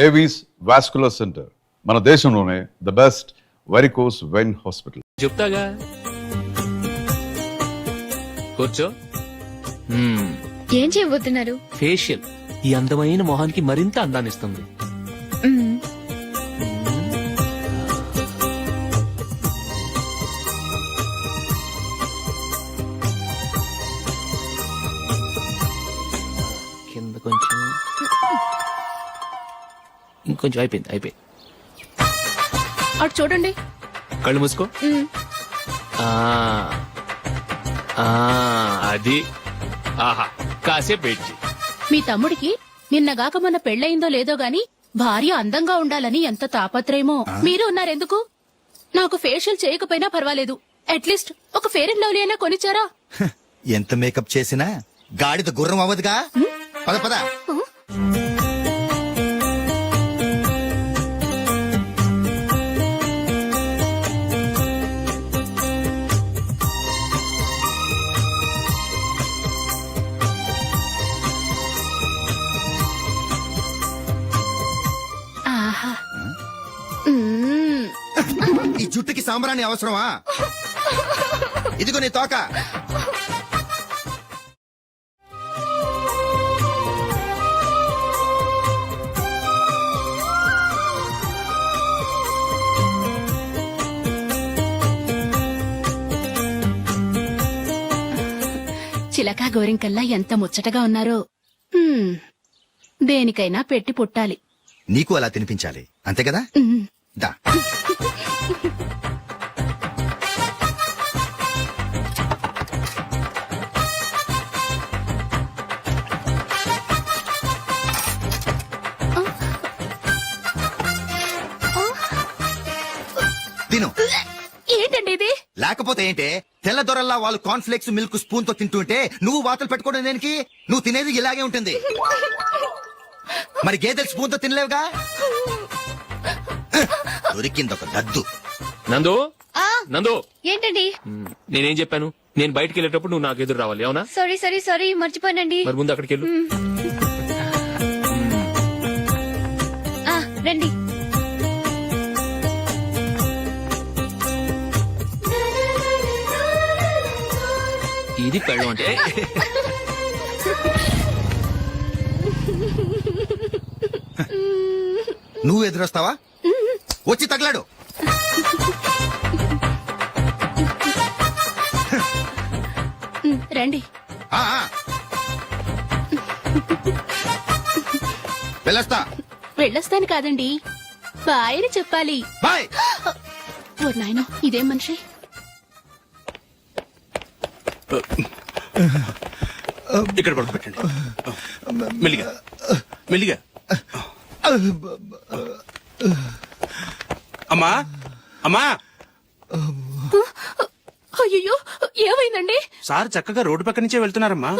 Avis vascular centre మన దేశంలోనే the best varicose vein hospital. చెప్తాగా కూర్చో. ఏం చేయబోతున్నారు? ఫేషియల్ ఈ అందమైన మొహానికి మరింత అందాన్నిస్తుంది. కింద కొంచెం, ఇంకొంచెం. అయిపోయింది. అటు చూడండి. కళ్ళు మూసుకో. అది ఆహా కాసేపు వెయిట్ చేయి. మీ తమ్ముడికి నిన్నగాక మొన్న పెళ్లయిందో లేదో గాని భార్య అందంగా ఉండాలని ఎంత తాపత్రయమో. మీరు ఉన్నారెందుకు? నాకు ఫేషియల్ చేయకపోయినా పర్వాలేదు, అట్లీస్ట్ ఒక ఫేర్ అండ్ లవ్లీ అయినా కొనిచ్చారా? ఎంత మేకప్ చేసినా గాడిద గుర్రం అవ్వదుగా. పద పద. ఆహా, ఈ జుట్టుకి సాంబ్రాణి అవసరమా? ఇదిగో నీ తోక. చిలకా గోరింకల్లా ఎంత ముచ్చటగా ఉన్నారో. దేనికైనా పెట్టి పుట్టాలి. నీకు అలా తినిపించాలి, అంతే కదా? దా. తిను. ఏంటండి ఇది? లేకపోతే ఏంటే, తెల్లదొరల్లా వాళ్ళు కార్న్ఫ్లేక్స్ మిల్క్ స్పూన్ తో తింటుంటే నువ్వు వాతలు పెట్టుకోవడం దేనికి? నువ్వు తినేది ఇలాగే ఉంటుంది. మరి గేదెలు స్పూన్ తో తినలేవుగా. దొరికింది ఒక దద్దు. నందు, నందు, ఏంటండి? నేనేం చెప్పాను? నేను బయటికి వెళ్ళేటప్పుడు నువ్వు నాకు ఎదురు రావాలి, అవునా? సారీ మర్చిపోయానండి. మరి ముందు అక్కడికి వెళ్ళు. రండి. ఇది పెళ్ళం అంటే. నువ్వు ఎదురొస్తావా? వచ్చి తగలాడు. రండి. ఆ, ఆ. వెళ్ళొస్తా. వెళ్ళొస్తాను కాదండి, బాయ్ అని చెప్పాలి. బాయ్. ఓ నాయనో, ఇదేం మనిషి? ఇక్కడ పడుకోబెట్టండి. మెల్లిగా మెల్లిగా. అమ్మా అమ్మా. అయ్యో, ఏమైందండి? సార్ చక్కగా రోడ్డు పక్క నుంచే వెళ్తున్నారమ్మా.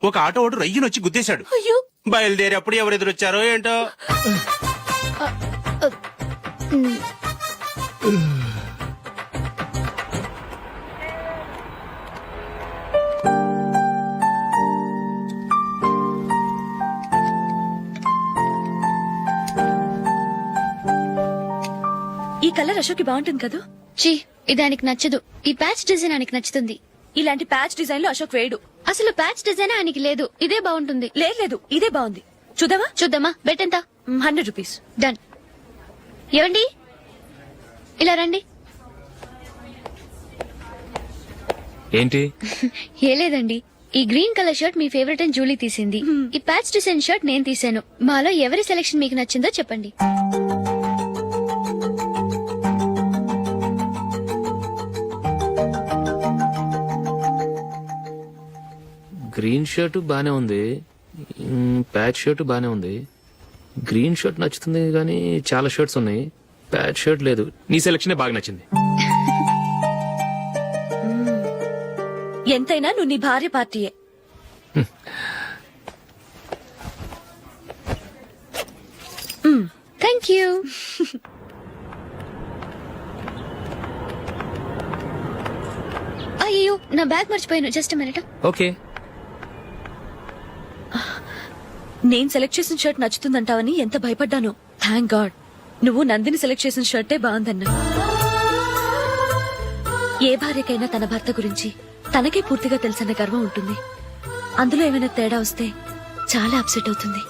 ఒక ఆటో ఓడు రయ్యను వచ్చి గుద్దేశాడు. అయ్యో. బయలుదేరి అప్పుడు ఎవరు ఎదురొచ్చారో ఏంటో. ఈ కలర్ అశోక్కి బాగుంటుంది కదా? చీ, ఇది ఆయనకి నచ్చదు. ఈ ప్యాచ్ డిజైన్ ఆయనకి నచ్చుతుంది. ఇలాంటి ప్యాచ్ డిజైన్ లో అశోక్ వేయడు. అసలు ప్యాచ్ డిజైన్ ఆయనకి లేదు. ఇదే బాగుంటుంది. లేదు, ఇదే బాగుంది. చూద్దామా? చూద్దామా? బెట్ ఎంత? 100 రూపీస్. డన్. ఏవండి, ఇలా రండి. ఏంటి? ఏ లేదండి, ఈ గ్రీన్ కలర్ షర్ట్ మీ ఫేవరెట్ అని జూలీ తీసింది. ఈ ప్యాచ్ డిజైన్ షర్ట్ నేను తీసాను. మాలో ఎవరి సెలెక్షన్ మీకు నచ్చిందో చెప్పండి. గ్రీన్ షర్ట్ బానే ఉంది, ప్యాచ్ షర్ట్ బానే ఉంది. గ్రీన్ షర్ట్ నచ్చుతుంది కానీ చాలా షర్ట్స్ ఉన్నాయి, ప్యాచ్ షర్ట్ లేదు. నీ సెలెక్షన్ బాగా నచ్చింది. ఎంతైనా నువ్వు నీ భార్య పార్టీయే. Thank you. అయ్యో, నా బ్యాగ్ మర్చిపోయాను. Just minute. ఓకే. నేను సెలెక్ట్ చేసిన షర్ట్ నచ్చుతుందంటావని ఎంత భయపడ్డాను. థ్యాంక్ గాడ్ నువ్వు నందిని సెలెక్ట్ చేసిన షర్టే బాగుందన్నా. ఏ భార్యకైనా తన భర్త గురించి తనకే పూర్తిగా తెలుసన్న గర్వం ఉంటుంది. అందులో ఏమైనా తేడా వస్తే చాలా అప్సెట్ అవుతుంది.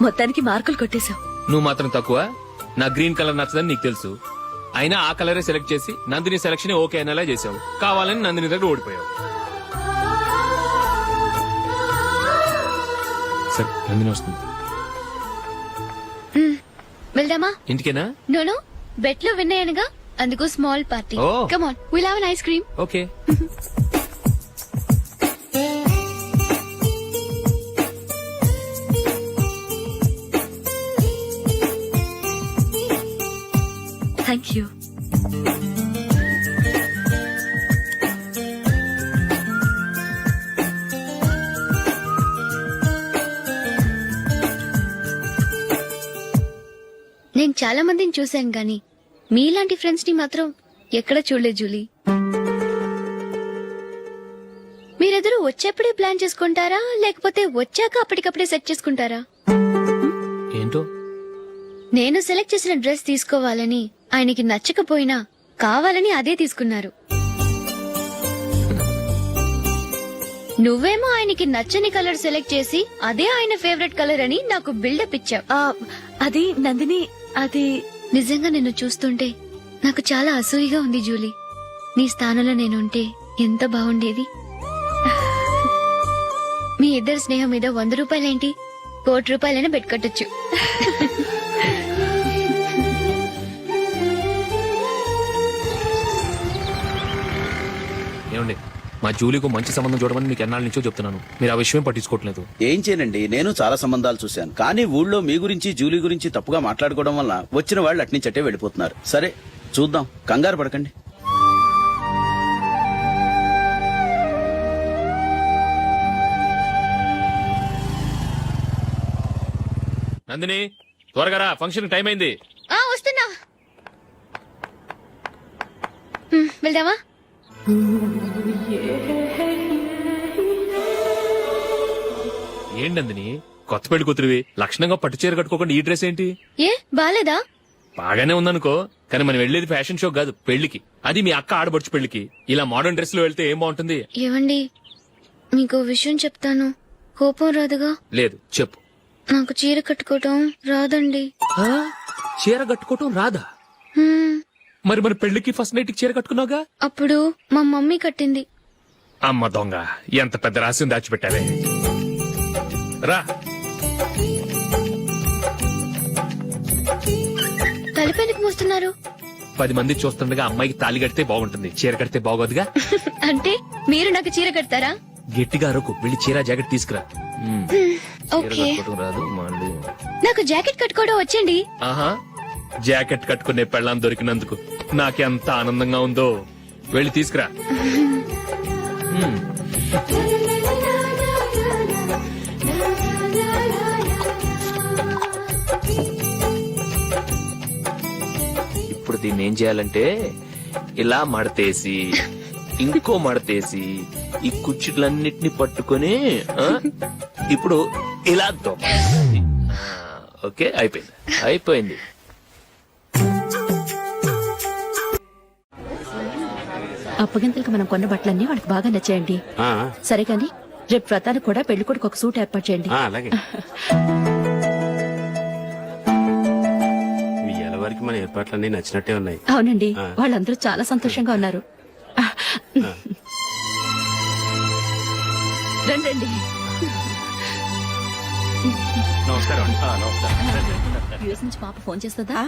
మొత్తానికి మార్కులు కొట్టేశావు. నువ్వు మాత్రం తక్కువ. నా గ్రీన్ కలర్ నచ్చదని నీకు తెలుసు, అయినా ఆ కలరే సెలెక్ట్ చేసి నందిని సెలక్షన్ ఓకే అనేలా చేసావు. కావాలని నందిని దగ్గర ఓడిపోయావు. సరే, నందిని వస్తుంది. వెళ్దామా? ఇంటికేనా? నోను బెట్ లో విన్ అయ్యానుగా, అందుకు small party. Oh. Come on, will have an ice cream. Okay. Thank you. నేను చాలా మందిని చూశాను గాని మీలాంటి ఫ్రెండ్స్ ని మాత్రం ఎక్కడ చూడలేదు జూలీ. మీరెదరూ వచ్చేప్పుడే ప్లాన్ చేసుకుంటారా, లేకపోతే వచ్చాక అప్పటికప్పుడే సెట్ చేసుకుంటారా? ఏంటో నేను సెలెక్ట్ చేసిన డ్రెస్ తీసుకోవాలని ఆయనకి నచ్చకపోయినా కావాలని అదే తీసుకున్నారు. నువ్వేమో ఆయనకి నచ్చని కలర్ సెలెక్ట్ చేసి అదే ఆయన ఫేవరెట్ కలర్ అని నాకు బిల్డప్ ఇచ్చావు. అది నందిని, అది నిజంగా నిన్ను చూస్తుంటే నాకు చాలా అసూయగా ఉంది జూలీ. నీ స్థానంలో నేనుంటే ఎంత బాగుండేది. మీ ఇద్దరు స్నేహం మీద 100 రూపాయలేంటి, 1 కోటి రూపాయలైనా పెట్టుకట్టొచ్చు. ఏమండి, మా జూలీకు మంచి సంబంధం చూడమని మీకు ఎన్నాళ్ళ నుంచో చెప్తున్నాను. మీరు ఆ విషయం పట్టించుకోవట్లేదు. ఏం చేయనండి, నేను చాలా సంబంధాలు చూశాను. కానీ ఊళ్ళో మీ గురించి జూలీ గురించి తప్పుగా మాట్లాడుకోవడం వల్ల వచ్చిన వాళ్ళు అట్నుంచటే వెళ్ళిపోతున్నారు. సరే చూద్దాం, కంగారు పడకండి. నందిని, త్వరగా రా, ఫంక్షన్ టైం అయింది. వస్తున్నా. వెళ్దామా? ఏంటి నందిని, కొత్త పెళ్లి కూతురివి, లక్షణంగా పట్టు చీర కట్టుకోకుండా ఈ డ్రెస్ ఏంటి? ఏ బాలేదా? బాగానే ఉందనుకో, కానీ మనం వెళ్ళేది ఫ్యాషన్ షో కాదు, పెళ్లికి. అది మీ అక్క ఆడబడుచు పెళ్లికి. ఇలా మోడర్న్ డ్రెస్ లో వెళ్తే ఏం బాగుంటుంది? ఏవండి, మీకు విషయం చెప్తాను, కోపం రాదుగా? లేదు, చెప్పు. నాకు చీర కట్టుకోవటం రాదండి. చీర కట్టుకోవటం రాదా? మరి మన పెళ్లికి ఫస్ట్ నైట్ కి చీర కట్టుకున్నావుగా? అప్పుడు మా మమ్మీ కట్టింది. అమ్మ దొంగ, ఎంత పెద్ద రహస్యం దాచిపెట్టావే. రా. తలపెందుకు మోస్తున్నారు? 10 మంది చూస్తుండగా అమ్మాయికి తాళి కడితే బాగుంటుంది, చీర కడితే బాగోదుగా. అంటే మీరు నాకు చీర కడతారా? గట్టిగా అరకు, వెళ్ళి చీర జాకెట్ తీసుకురా. చీర ఓకే. కట్టుకోవటం రాదు మళ్ళీ. నాకు జాకెట్ కట్టుకోవడం వచ్చండి. ఆహా, జాకెట్ కట్టుకునే పెళ్ళాం దొరికినందుకు నాకెంత ఆనందంగా ఉందో. వెళ్ళి తీసుకురా. ఇప్పుడు దీన్ని ఏం చేయాలంటే ఇలా మడతేసి ఇంకో మడతేసి ఈ కుర్చీలన్నిటిని పట్టుకొని ఇప్పుడు ఇలా దొక్కాలి. ఓకే, అయిపోయింది అయిపోయింది. అప్పగింతలకు మనం కొన్న బట్టలన్నీ వాళ్ళకి బాగా నచ్చాయండి. సరే కానీ రేపు వ్రతానికి కూడా పెళ్లి కొడుకు ఒక సూట్ ఏర్పాటు చేయండి. అలాగే. ఇవాళ వరకు మన ఏర్పాట్లన్నీ నచ్చినట్టే ఉన్నాయి. అవునండి, వాళ్ళందరూ చాలా సంతోషంగా ఉన్నారు. రండి. నమస్కారం. యూఎస్ నుంచి పాప ఫోన్ చేస్తుందా?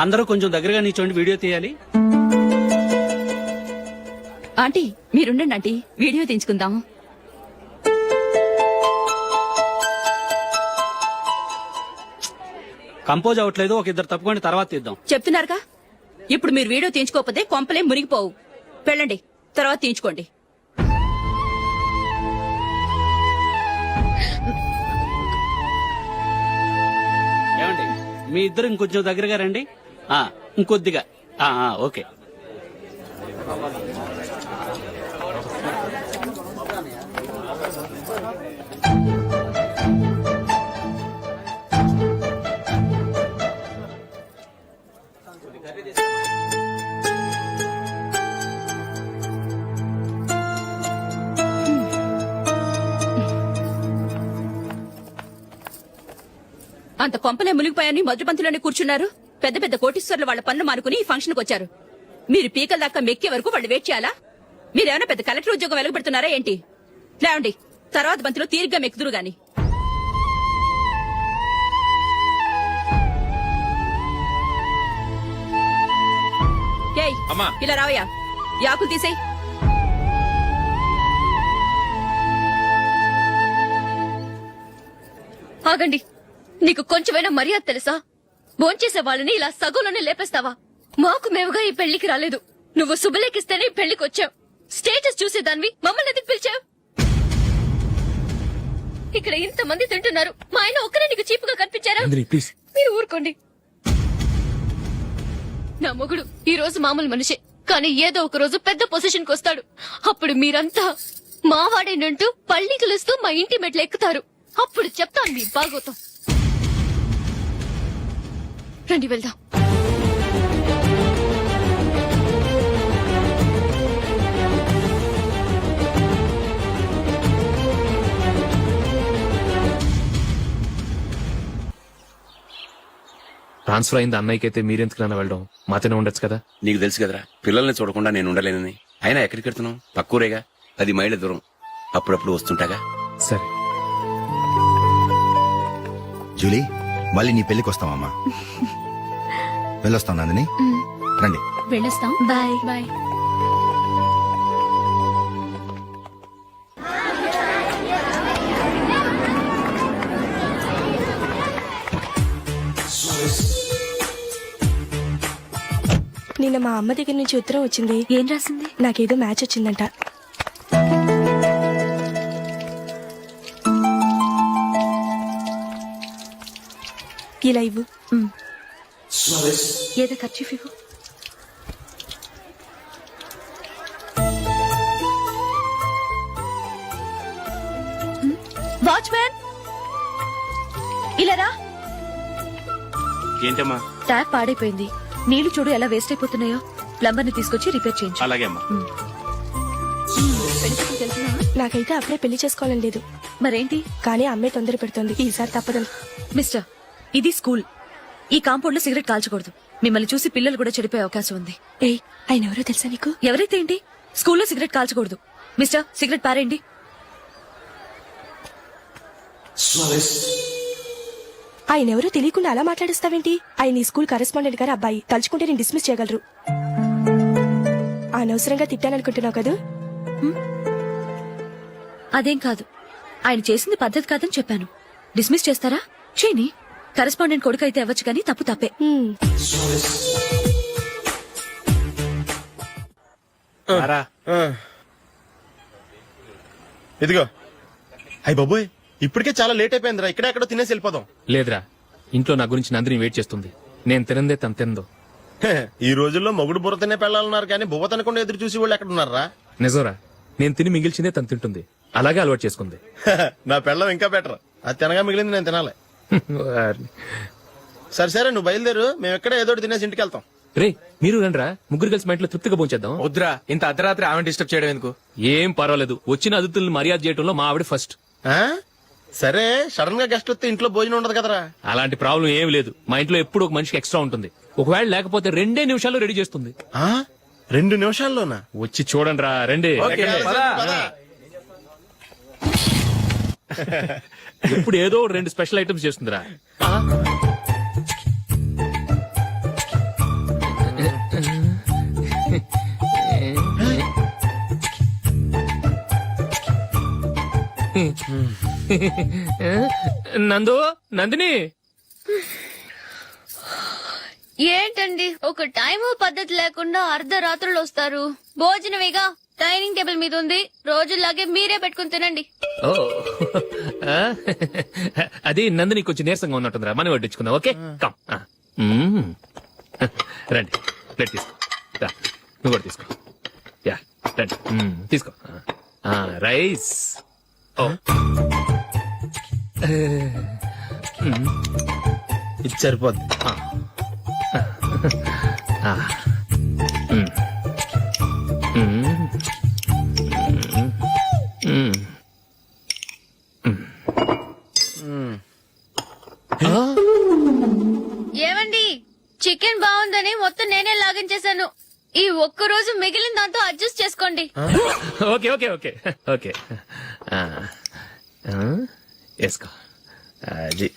అందరూ కొంచెం దగ్గరగా నిల్చోండి, వీడియో తీయాలి. ఆంటీ మీరుండండి ఆంటీ, వీడియో తీయించుకుందాం. కంపోజ్ అవ్వట్లేదు, ఒక ఇద్దరు తప్పుకోండి, తర్వాత తీద్దాం. చెప్తున్నారుగా, ఇప్పుడు మీరు వీడియో తీయించుకోకపోతే కొంపలే మునిగిపోవు. వెళ్ళండి, తర్వాత తీయించుకోండి. ఏమండి, మీ ఇద్దరు ఇంకొంచెం దగ్గరగా రండి. ఇంకొద్దిగా. ఓకే. అంత కొంపలే మునిగిపోయాని మొదటి పంతిలోనే కూర్చున్నారు. పెద్ద పెద్ద కోటీశ్వర్లు వాళ్ళ పనులు మానుకుని ఈ ఫంక్షన్ కు వచ్చారు. మీరు పీకల దాకా మెక్కే వరకు వాళ్ళు వెయిట్ చేయాలా? మీరేమైనా పెద్ద కలెక్టర్ ఉద్యోగం వెలగబెడుతున్నారా ఏంటి? లేవండి, తర్వాత బంతిలో తీరిగ్గా మెక్కుదురు గాని. ఏయ్, అమ్మా. ఇలా రావయ్యా, యాకులు తీసేయ్. ఆగండి, నీకు కొంచెమైనా మర్యాద తెలుసా? భోంచేసే వాళ్ళని ఇలా సగంలోనే లేపేస్తావా? మాకు మేముగా ఈ పెళ్లికి రాలేదు. నువ్వు శుభలేఖిస్తేనే ఈ పెళ్లికి వచ్చావు. స్టేటస్ చూసేదానివి మమ్మల్ని ఎందుకు పిలిచావు? ఇక్కడ ఇంతమంది తింటున్నారు, మా ఆయన ఒక్కరే నీకు చీపుగా కనిపించారా? నందిని ప్లీజ్. మీరు ఊరుకోండి. నా మొగుడు ఈ రోజు మామూలు మనిషే, కానీ ఏదో ఒక రోజు పెద్ద పొజిషన్ కు వస్తాడు. అప్పుడు మీరంతా మావాడేనంటూ పళ్ళి కలుస్తూ మా ఇంటి మెట్లు ఎక్కుతారు. అప్పుడు చెప్తాను మీ బాగోతాం. రండి వెళ్దాం. ట్రాన్స్ఫర్ అయింది అన్నయ్యకి అయితే మీరెందుకు నన్ను వెళ్ళడం? మాతోనే ఉండొచ్చు కదా. నీకు తెలుసు కదరా, పిల్లల్ని చూడకుండా నేను ఉండలేనని. అయినా ఎక్కడికి వెళ్తున్నావు? పక్కూరేగా, 10 మైళ్ళ దూరం. అప్పుడప్పుడు వస్తుంటాగా. సరే. జూలీ, మళ్ళీ నీ పెళ్లికి వస్తామమ్మా. వెళ్ళొస్తాం నందిని, రండి. వెళ్ళొస్తాం. బాయ్. బాయ్. నిన్న మా అమ్మ దగ్గర నుంచి ఉత్తరం వచ్చింది. ఏం రాసింది? నాకేదో మ్యాచ్ వచ్చిందంట. ఇలా ఇవ్వు. ఏదో ఖర్చు ఇవ్వు. వాచ్మ్యాన్, ఇలా రా. ఏంటమ్మా? ట్యాప్ పాడైపోయింది. నీళ్లు చూడు ఎలా వేస్ట్ అయిపోతున్నాయో. ప్లంబర్ ని తీసుకొచ్చి రిపేర్ చేయించు. అలాగే అమ్మా. నాకైతే అప్పుడే పెళ్లి చేసుకోవాలని లేదు. మరేంటి? కానీ అమ్మే తొందర పెడుతోంది. ఈసారి తప్పదు. మిస్టర్, ఇది స్కూల్. ఈ కాంపౌండ్ లో సిగరెట్ కాల్చకూడదు. మిమ్మల్ని చూసి పిల్లలు కూడా చెడిపోయే అవకాశం ఉంది. ఏయ్, ఆయన ఎవరో తెలుసా నీకు? ఎవరైతే ఏంటి, స్కూల్లో సిగరెట్ కాల్చకూడదు. మిస్టర్, సిగరెట్ పారేయండి. ఆయన ఎవరో తెలియకుండా అలా మాట్లాడిస్తావేంటి? ఆయన ఈ స్కూల్ కరెస్పాండెంట్ గారు అబ్బాయి. తలుచుకుంటే నేను డిస్మిస్ చేయగలరు. అనవసరంగా తిట్టాననుకుంటున్నావు కదా? అదేం కాదు, ఆయన చేసింది పద్ధతి కాదని చెప్పాను. డిస్మిస్ చేస్తారా? చేయని. కరెస్పాండెంట్ కొడుకు అయితే అవ్వచ్చు, కానీ తప్పు తప్పే. ఇదిగో. అయ్య బాబోయ్, ఇప్పటికే చాలా లేట్ అయిపోయిందిరా. ఇక్కడ ఎక్కడో తినేసి వెళ్ళిపోదాం. లేదురా, ఇంట్లో నా గురించి నందిని వెయిట్ చేస్తుంది. నేను తినందే తను తిందో. ఈ రోజుల్లో మొగుడు బుర్ర తినే పెళ్ళాలన్నారు, కానీ బువ్వ తినకుండా ఎదురు చూసి వాళ్ళు ఎక్కడ ఉన్నారా? నిజంరా, నేను తిని మిగిల్చిందే తను తింటుంది. అలాగే అలవాటు చేసుకుంది. నా పెళ్ళం ఇంకా బెటర్. అది తినగా మిగిలింది నేను తినాలి. సరే సరే, నువ్వు బయలుదేరు. మేము ఎక్కడ ఏదో ఒకటి తినేసి ఇంటికి వెళ్తాం. రే, మీరు రండిరా, ముగ్గురు కలిసి మా ఇంట్లో తృప్తిగా పోంచేద్దాం. వద్దురా, ఇంత అర్ధరాత్రి ఆమె డిస్టర్బ్ చేయడం ఎందుకు? ఏం పర్వాలేదు, వచ్చిన అతిథులను మర్యాద చేయడంలో మా ఆవిడ ఫస్ట్. ఆ? సరే, సడన్ గా గెస్ట్ వస్తే ఇంట్లో భోజనం ఉండదు కదరా. అలాంటి ప్రాబ్లం ఏం లేదు. మా ఇంట్లో ఎప్పుడు ఒక మనిషికి ఎక్స్ట్రా ఉంటుంది. ఒకవేళ లేకపోతే 2 నిమిషాల్లో రెడీ చేస్తుంది. 2 నిమిషాల్లోనా? వచ్చి చూడండి రా, రండి. ఇప్పుడు ఏదో 2 స్పెషల్ ఐటమ్స్ చేస్తుందిరా. నందు, నందిని. ఏంటండి ఒక టైము పద్ధతి లేకుండా అర్ధరాత్రులు వస్తారు? భోజనమేగా డైనింగ్ టేబుల్ మీద ఉంది. రోజులాగే మీరే పెట్టుకుని తినండి. ఓ, అది నందిని కొంచెం నీరసంగా ఉన్నట్టుందిరా. మనం వడ్డించుకుందాం. Okay, come. రండి, ప్లేట్ తీసుకో. రా, నువ్వు కూడా తీసుకో. యా, రండి, తీసుకో. రైస్. ఓ, ఇది సరిపోద్ది. ఈ ఒక్క రోజు మిగిలిన దాంతో అడ్జస్ట్ చేసుకోండి. ఓకే ఓకే ఓకే ఓకే ఆ, ఆ, వేసుకో అది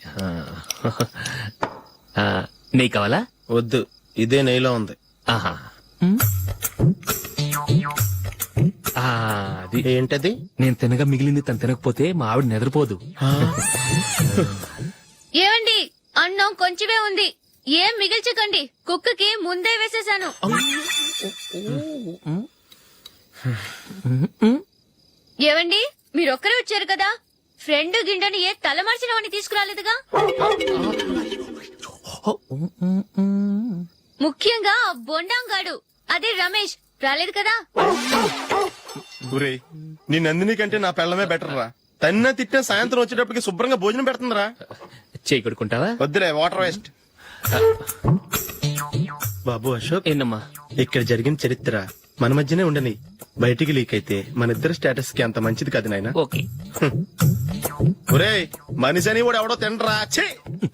నెయ్యి కావాలా? వద్దు, ఇదే నెయ్యిలో ఉంది. ఆహా ఆ, అది ఏంటది? నేను తినగా మిగిలింది తను తినకపోతే మా ఆవిడ నిద్రపోదు. ఏమండి, అన్నం కొంచెమే ఉంది, ఏం మిగిల్చకండి. కుక్కకి ముందే వేసేసాను. ఏవండి, మీరొక్కరే వచ్చారు కదా, ఫ్రెండ్ గిండెని ఏ తలమార్చినవని తీసుకురాలేదుగా? ముఖ్యంగా ఆ బొండాంగాడు, అదే రమేష్, రాలేదు కదా? గురే, నీ నందిని కంటే నా పెళ్ళమే బెటర్ రా. తన్న తిట్టిన సాయంత్రం వచ్చేటప్పటికి శుభ్రంగా భోజనం పెడుతుందిరా. చేయి కొడుకుంటావా? వద్దులే, వాటర్ వేస్ట్. బాబు అశోక్, ఏంటమ్మా? ఇక్కడ జరిగిన చరిత్ర మన మధ్యనే ఉండని, బయటికి లీక్ అయితే మన ఇద్దరు స్టేటస్ కి అంత మంచిది కాదు నాయన. ఓకే ఒరే, మనిషి అని కూడా ఎవడో తినరా. ఛీ,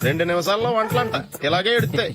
2 నిమిషాల్లో వంటలంట ఇలాగే ఎడుతాయి.